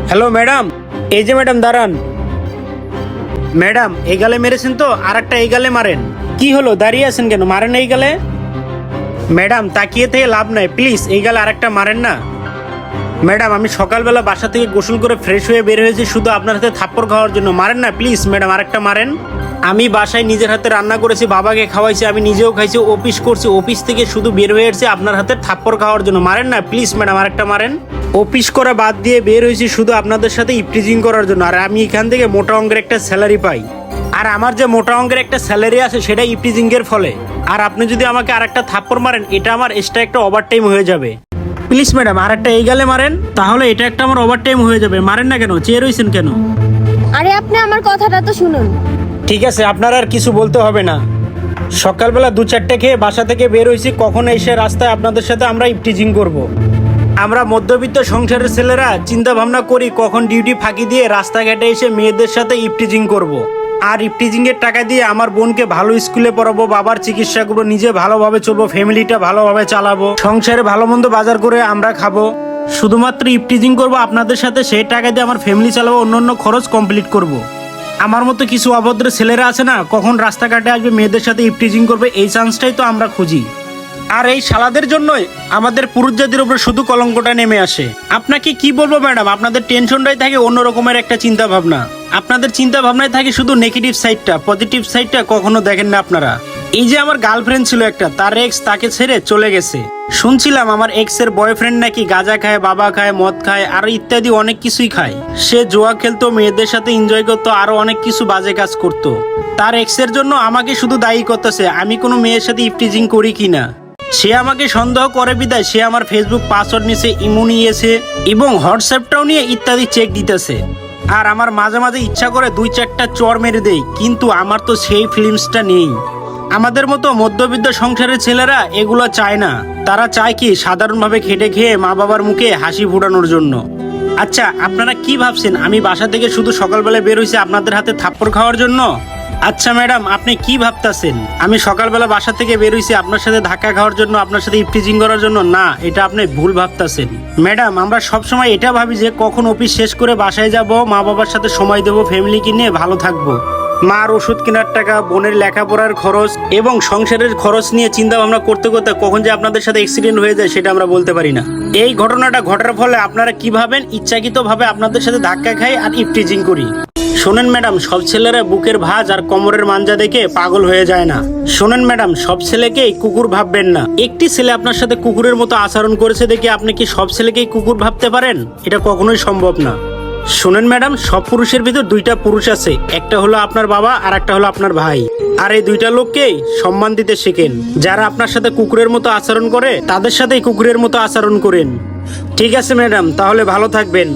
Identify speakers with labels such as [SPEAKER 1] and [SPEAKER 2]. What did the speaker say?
[SPEAKER 1] Hello madam, এই যে madam দাঁড়ান। ম্যাডাম এই গালে মেরেছেন তো, আর একটা এই গালে মারেন। কি হলো, দাঁড়িয়ে আছেন কেন? মারেন এই গালে। ম্যাডাম তাকিয়ে থেকে লাভ নাই, প্লিজ এই গালে আরেকটা মারেন না। ম্যাডাম আমি সকালবেলা বাসা থেকে গোসল করে ফ্রেশ হয়ে বের হয়েছি শুধু আপনার হাতে থাপ্পড় খাওয়ার জন্য, মারেন না প্লিজ ম্যাডাম, আরেকটা মারেন। আমি বাসায় নিজের হাতে রান্না করেছি, বাবাকে খাওয়াইছি, আমি নিজেও খাইছি, অফিস করছি, অফিস থেকে শুধু বের হয়ে এসেছি আপনার হাতে থাপ্পড় খাওয়ার জন্য, মারেন না প্লিজ ম্যাডাম, আরেকটা মারেন। অফিস করা বাদ দিয়ে বের হয়েছি শুধু আপনাদের সাথে ইপটিজিং করার জন্য, আর আমি এখান থেকে মোটা অঙ্কের একটা স্যালারি পাই। আর আমার যে মোটা অঙ্কের একটা স্যালারি আছে সেটা ইপটিজিং এর ফলে। আর আপনি যদি আমাকে আরেকটা থাপ্পড় মারেন, এটা আমার এক্সট্রা একটা ওভার টাইম হয়ে যাবে। প্লিজ ম্যাডাম আরেকটা এই গালে মারেন, তাহলে এটা একটা আমার ওভার টাইম হয়ে যাবে। মারেন না কেন, চেয়ে রয়েছেন কেন?
[SPEAKER 2] আরে আপনি আমার কথাটা তো শুনুন।
[SPEAKER 1] ঠিক আছে, আপনার আর কিছু বলতে হবে না। সকালবেলা 2-4টে খেয়ে বাসা থেকে বের হয়েছি, কখন এসে রাস্তায় আপনাদের সাথে আমরা ইপটিজিং করব। আমরা মধ্যবিত্ত সংসারের ছেলেরা চিন্তা ভাবনা করি কখন ডিউটি ফাঁকি দিয়ে রাস্তাঘাটে এসে মেয়েদের সাথে ইপটিজিং করব। আর ইপটিজিং এর টাকা দিয়ে আমার বোনকে ভালো স্কুলে পড়াবো, বাবার চিকিৎসা করবো, নিজে ভালোভাবে চলবো, ফ্যামিলিটা ভালোভাবে চালাবো, সংসারে ভালো মন্দ বাজার করে আমরা খাবো। শুধুমাত্র ইপটিজিং করবো আপনাদের সাথে, সেই টাকা দিয়ে আমার ফ্যামিলি চালাবো, অন্য খরচ কমপ্লিট করব। আমার মতো কিছু অভদ্র ছেলেরা আছে না, কখন রাস্তাঘাটে আসবে মেয়েদের সাথে ইপটিজিং করবে, এই চান্সটাই তো আমরা খুঁজি। আর এই শালাদের জন্যই আমাদের পুরুষ জাতির উপর শুধু কলঙ্কটা নেমে আসে। আপনাকে কি বলবো ম্যাডাম, আপনাদের টেনশনটাই থাকে অন্য রকমের একটা চিন্তা ভাবনা। আপনাদের চিন্তা ভাবনায় থাকে শুধু নেগেটিভ সাইডটা, পজিটিভ সাইডটা কখনো দেখেন না আপনারা। এই যে আমার গার্লফ্রেন্ড ছিল একটা, তার এক্স তাকে ছেড়ে চলে গেছে। শুনছিলাম আমার এক্স এর বয়ফ্রেন্ড নাকি গাঁজা খায়, বাবা খায়, মদ খায়, আর ইত্যাদি অনেক কিছুই খায়। সে জুয়া খেলতো, মেয়েদের সাথে এনজয় করতো, আরো অনেক কিছু বাজে কাজ করতো। তার এক্স এর জন্য আমাকে শুধু দায়ী করতেছে আমি কোনো মেয়ের সাথে ইপটিজিং করি কিনা। সে আমাকে সন্দেহ করে বিদায় সে আমার ফেসবুক পাসওয়ার্ড নিয়েছে, ইমো নিয়েছে এবং হোয়াটসঅ্যাপটাও নিয়ে ইত্যাদি চেক দিতেছে। আর আমার মাঝে মাঝে ইচ্ছা করে 2-4টা চর মেরে দেই, কিন্তু আমার তো সেই ফিলিংসটা নেই। আমাদের মতো মধ্যবিত্ত সংসারের ছেলেরা এগুলো চায় না। তারা চায় কি সাধারণভাবে খেটে খেয়ে মা বাবার মুখে হাসি ফোটানোর জন্য। আচ্ছা আপনারা কি ভাবছেন আমি বাসা থেকে শুধু সকালবেলা বের হয়েছি আপনাদের হাতে থাপ্পড় খাওয়ার জন্য? আচ্ছা ম্যাডাম আপনি কি ভাবতেছেন আমি সকালবেলা বাসা থেকে বের হয়েছি আপনার সাথে ধাক্কা খাওয়ার জন্য, আপনার সাথে ইপটিজিং করার জন্য? না, এটা আপনি ভুল ভাবতেছেন। ম্যাডাম আমরা সবসময় এটা ভাবি যে কখন অফিস শেষ করে বাসায় যাব, মা বাবার সাথে সময় দেবো, ফ্যামিলিকে নিয়ে ভালো থাকবো। মার ওষুধ কেনার টাকা, বোনের লেখাপড়ার খরচ এবং সংসারের খরচ নিয়ে চিন্তা ভাবনা করতে করতে কখন যে আপনাদের সাথে অ্যাক্সিডেন্ট হয়ে যায় সেটা আমরা বলতে পারি না। এই ঘটনাটা ঘটার ফলে আপনারা কি ভাবেন, ইচ্ছাকৃতভাবে আপনাদের সাথে ধাক্কা খাই আর ইপটিজিং করি। শোনেন ম্যাডাম, সব ছেলেরা বুকের ভাঁজ আর কোমরের মাঞ্জা দেখে পাগল হয়ে যায় না। শোনেন ম্যাডাম, সব ছেলেকেই কুকুর ভাববেন না। একটি ছেলে আপনার সাথে কুকুরের মতো আচরণ করেছে দেখে আপনি কি সব ছেলেকেই কুকুর ভাবতে পারেন? এটা কখনোই সম্ভব না। শোনেন ম্যাডাম, সব পুরুষের ভিতর 2টা পুরুষ আছে, একটা হলো আপনার বাবা আর একটা হলো আপনার ভাই। আর এই 2টা লোককেই সম্মান দিতে শেখেন। যারা আপনার সাথে কুকুরের মতো আচরণ করে তাদের সাথেই কুকুরের মতো আচরণ করেন। ঠিক আছে ম্যাডাম, তাহলে ভালো থাকবেন।